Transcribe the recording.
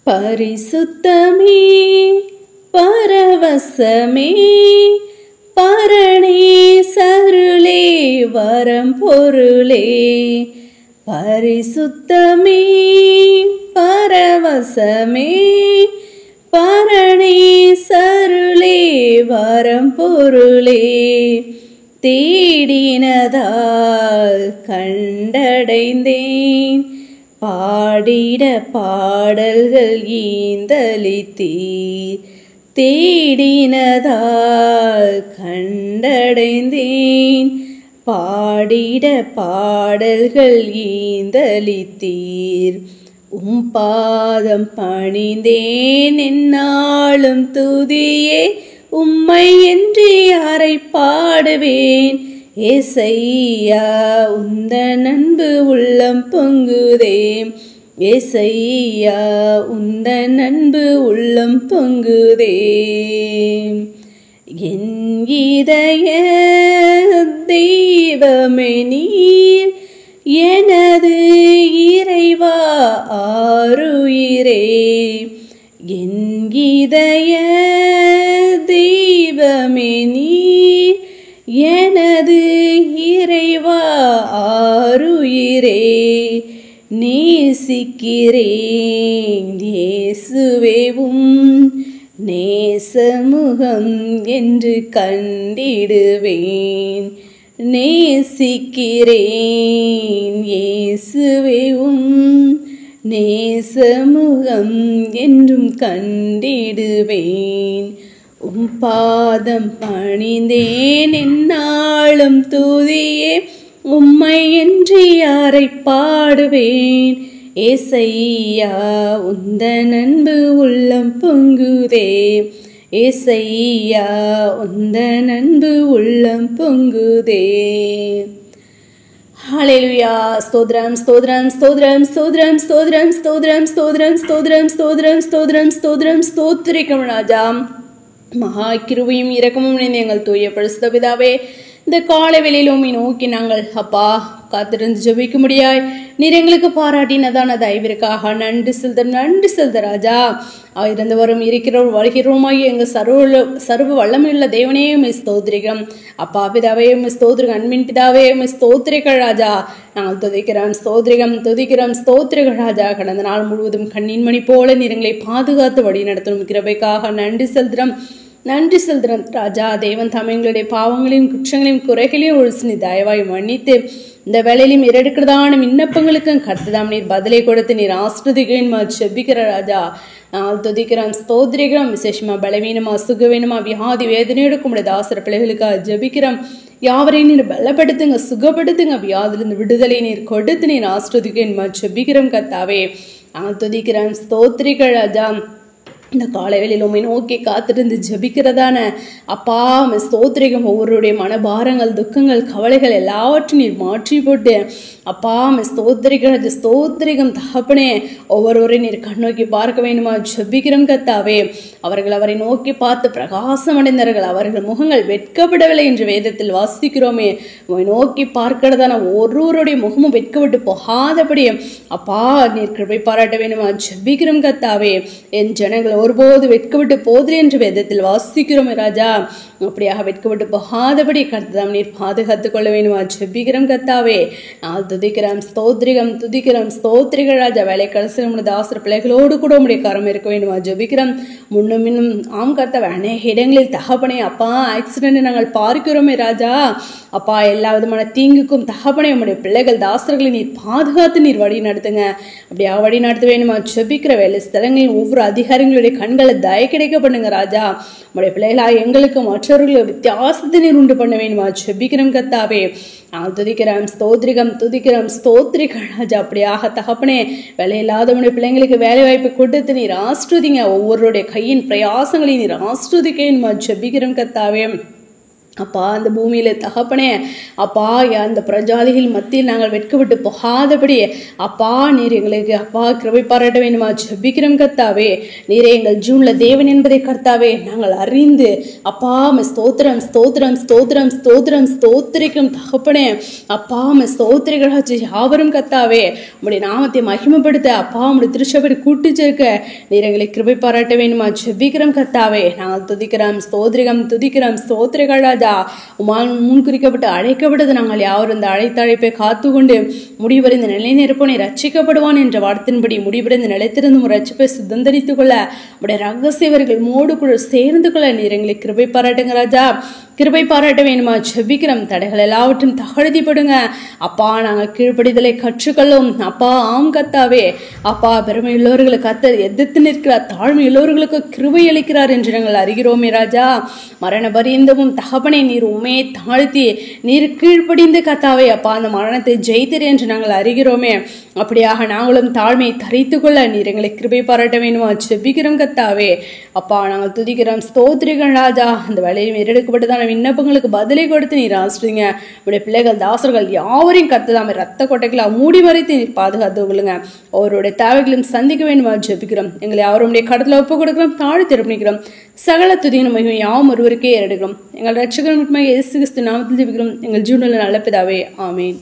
பரிசுத்தமே பரவசமே பரணே சருளே வரம் பொருளே. பரிசுத்தமே பரவசமே பரணே சருளே வரம் பொருளே. தேடினதால் கண்டடைந்தேன் பாடிட பாடல்கள் ஈந்தளித்தீர். தேடினதால் கண்டடைந்தேன் பாடிட பாடல்கள் ஈந்தளித்தீர். பாதம் பணிந்தேன் எந்நாளும் துதியே உம்மை என்று யாரை பாடுவேன். ஏசையா உந்தன் அன்பு உள்ளம் பொங்குதே. ஏசையா உந்தன் அன்பு உள்ளம் பொங்குதே. என் இதய தெய்வமே நீர் எனது இறைவா ஆருயிரே. என் இதய தெய்வமே நீர் எனது இறைவா ஆருயிரே. நேசிக்கிறேன் இயேசுவேவும் நேசமுகம் என்று கண்டிடுவேன். நேசிக்கிறேன் இயேசுவேவும் நேசமுகம் என்றும் கண்டிடுவேன். பாதம் பணிந்தேன் எந்நாளும் துதியே உம்மை என்று யாரை பாடுவேன். ஏசையா உந்தன் அன்பு உள்ளம் பொங்குதே. ஏசையா உந்தன் அன்பு உள்ளம் பொங்குதே. ஹல்லேலூயா. ஸ்தோத்திரம் ஸ்தோத்திரம் ஸ்தோத்திரம் ஸ்தோத்திரம் ஸ்தோத்திரம் ஸ்தோத்திரம் ஸ்தோத்திரம் ஸ்தோத்திரம் ஸ்தோத்திரம் ஸ்தோத்திரம் ஸ்தோத்திரம் ஸ்தோத்திரிக்கும் ராஜா. மகா கிருபையும் இரக்கமும் நிறைந்த எங்கள் தூய பரிசுத்த பிதாவே, இந்த காலை வேளையில உம்மை நோக்கி நாங்கள் அப்பா காத்திருந்து ஜெபிக்க முடியாய் நீர் எங்களுக்கு பாராட்டினதான தயவிற்காக நன்றி செலுத்த ராஜா. இருந்து வரும் இருக்கிறோம் வருகிறோமாய் எங்கள் சர்வ வல்லமையுள்ள தேவனே உம்மை ஸ்தோத்திரிக்கிறோம். அப்பா பிதாவே உம்மை ஸ்தோத்திரிக்க அன்பின் பிதாவே உம்மை ஸ்தோத்திரிக்க ராஜா. நாங்கள் துதிக்கிறோம் ஸ்தோத்திரிகள் ராஜா. கடந்த நாள் முழுவதும் கண்ணின் மணி போல நீர் எங்களை பாதுகாத்து வழி நடத்தும் கிருபைக்காக நன்றி செலுத்துறோம் ராஜா. தேவன் தாமே எங்களுடைய பாவங்களையும் குற்றங்களையும் குறைகளையும் ஒழிச்சு தயவாய் மன்னித்து இந்த வேலையிலும் இரடுக்கிறதான விண்ணப்பங்களுக்கும் கர்த்ததாம் நீர் பதிலை கொடுத்து நீர் ஆஸ்வதிக்கிறேன் செபிக்கிற ராஜா. நாங்கள் துதிக்கிறோம் ஸ்தோத்திரிக்கிறோம். விசேஷமா பலவீனமா சுகவீனமா வியாதி வேதனையோடு உடைய தாசர பிள்ளைகளுக்காக ஜெபிக்கிறோம். யாவரையும் நீர் பலப்படுத்துங்க சுகப்படுத்துங்க. வியாதிலிருந்து விடுதலை நீர் கொடுத்து நீர் ஆஸ்வதிக்கிறேன் செபிக்கிறோம் கர்த்தாவே. நாங்கள் துதிக்கிறோம் ஸ்தோத்திரிகள் ராஜா. இந்த காலை வேளையில் உம்மை நோக்கி காத்திருந்து ஜபிக்கிறதான அப்பா ஸ்தோத்திரிகம். ஒவ்வொருடைய மனபாரங்கள் துக்கங்கள் கவலைகள் எல்லாவற்றையும் நீர் மாற்றி போட்டு அப்பா ஸ்தோத்திரிகம் தகப்பனே ஒவ்வொருவரையும் நீர் கண்ணோக்கி பார்க்க வேண்டுமா ஜபிக்கிறோம் கத்தாவே. அவர்கள் அவரை நோக்கி பார்த்து பிரகாசம் அடைந்தார்கள், அவர்கள் முகங்கள் வெட்கப்படவில்லை என்று வேதத்தில் வாசிக்கிறோமே. உம்மை நோக்கி பார்க்கிறதான ஒருவருடைய முகமும் வெட்கப்பட்டு போகாதபடி அப்பா நீர் கிருபை பாராட்ட வேண்டுமா ஜபிக்கிறோம் கத்தாவே. என் ஜனங்கள் ஒருபோது வெட்கப்பட்டு போதில்லை என்று வேதத்தில் வாசிக்கிறோம் ராஜா. அப்படியாக வெட்கப்பட்டு போகாதபடி கர்த்ததாம் நீர் பாதுகாத்துக் கொள்ள வேண்டுமா ஜெபிக்கிறோம் கர்த்தாவே. நான் துதிக்கிறோம் ஸ்தோத்திரிகள் ராஜா. வேலை கடைசி நம்முடைய தாசர பிள்ளைகளோடு கூட உடைய கரம் இருக்க வேண்டுமா ஜெபிக்கிறோம். முன்னும் இன்னும் ஆம் கர்த்தாவே அநேக இடங்களில் தகப்பனே அப்பா ஆக்சிடென்ட் நாங்கள் பார்க்கிறோமே ராஜா. அப்பா எல்லா விதமான தீங்குக்கும் தகப்பனே உடைய பிள்ளைகள் தாசர்களை நீர் பாதுகாத்து நீர் வழி நடத்துங்க. அப்படியா வழி நடத்த வேண்டுமா ஜெபிக்கிற வேலை ஸ்தலங்களில் ஒவ்வொரு அதிகாரிகளுடைய கண்களை தய கிடைக்க பண்ணுங்க ராஜா. உடைய பிள்ளைகளா எங்களுக்கு மற்றவர்களை வித்தியாசத்தை நீர் உண்டு பண்ண வேண்டுமா ஜெபிக்கிறோம் கர்த்தாவே. நான் துதிக்கிறோம் ஸ்தோத்திரிகள் ராஜா. அப்படியாக தகப்பனே வேலையில்லாதவனுடைய பிள்ளைங்களுக்கு வேலை வாய்ப்பை கொடுத்து நீர் ஆஸ்ருதிங்க. ஒவ்வொருடைய கையின் பிரயாசங்களை நீர் ஆஸ்ருதிக்க ஜெபிக்கிறோம் கர்த்தாவே. அப்பா அந்த பூமியில தகப்பனே அப்பா அந்த பிரஜாதிகள் மத்தியில் நாங்கள் வெட்கப்பட்டு போகாதபடி அப்பா நீர் எங்களுக்கு அப்பா கிருபை பாராட்ட வேண்டுமா ஜெபிக்கிறோம் கர்த்தாவே. நீரே எங்கள் ஜூன்ல தேவன் என்பதை கர்த்தாவே நாங்கள் அறிந்து அப்பா ஸ்தோத்திரம் ஸ்தோத்திரம் ஸ்தோத்திரம் ஸ்தோத்திரம் ஸ்தோத்திரிக்கும் தகப்பனே அப்பா ஸ்தோத்திரிகளாச்சு யாவரும் கர்த்தாவே உம்முடைய நாமத்தை மகிமைப்படுத்த அப்பா உம்முடைய திருச்சபை கூட்டு சேர்க்க நீர் எங்களை கிருபை பாராட்ட வேண்டுமா ஜெபிக்கிறோம் கர்த்தாவே. நாங்கள் துதிக்கிறோம் ஸ்தோத்திரிகம் துதிக்கிறோம் ஸ்தோத்திரிகளாஜா முன்குறிக்கப்பட்டு அழைக்கப்பட்டது நாங்கள் யாவரும் இந்த அழைப்பை காத்து கொண்டு முடிவரை இந்த நிலை நிற்போனை ரட்சிக்கப்படுவான் என்ற வார்த்தையின்படி முடிவரை இந்த நிலைத்திருந்தும் ரட்சிப்பை சுதந்திரித்துக் கொள்ள உடைய ரகசியவர்கள் மோடு குழு சேர்ந்து கொள்ள நீர் எங்களை கிருபை பாராட்டுங்க ராஜா. கிருபை பாராட்ட வேணுமா ஜெபிக்கிறோம். தடைகள் எல்லாவற்றும் தகழ்திப்படுங்க அப்பா. நாங்கள் கீழ்ப்படிதலை கற்றுக்கொள்ளும் அப்பா. ஆம் கர்த்தாவே அப்பா. பெருமை உள்ளவர்களுக்கு கர்த்தர் எதிர்த்து நிற்கிறார், தாழ்மை உள்ளவர்களுக்கு கிருபை அளிக்கிறார் என்று நாங்கள் அறிகிறோமே ராஜா. மரண பரியந்தமும் தகப்பனை நீர் உண்மையை தாழ்த்தி நீர் கீழ்ப்படிந்து கர்த்தாவே அப்பா அந்த மரணத்தை ஜெயித்தீர் என்று நாங்கள் அறிகிறோமே. அப்படியாக நாங்களும் தாழ்மையை தரித்து கொள்ள நீர் எங்களை கிருபை பாராட்ட வேணுமா ஜெபிக்கிறோம் கர்த்தாவே அப்பா. நாங்கள் துதிக்கிறோம் ஸ்தோத்திரிகள் ராஜா. அந்த வேலையும் எடுக்கப்பட்டதான விண்ணப்பங்களுக்கு பதிலை கொடுத்து நீர் ஆசிரியங்க. உடைய பிள்ளைகள் தாசர்கள் யாவரையும் கர்த்ததாமே ரத்த கொட்டைகளை மூடி மறைத்து நீர் பாதுகாத்து கொள்ளுங்க. அவருடைய தேவைகளையும் சந்திக்க வேண்டுமா ஜெபிக்கிறோம். எங்களை அவருடைய கடத்துல ஒப்பு கொடுக்கிறோம், தாழ் திருப்பிக்கிறோம். சகல துதியின் மகிமை யாவும் ஒருவருக்கே ஏறெடுக்கிறோம். எங்கள் ரட்சகர் இயேசு கிறிஸ்து நாமத்தில் ஜெபிக்கிறோம் எங்கள் ஜீவனில் நல்ல பிதாவே. ஆமேன்.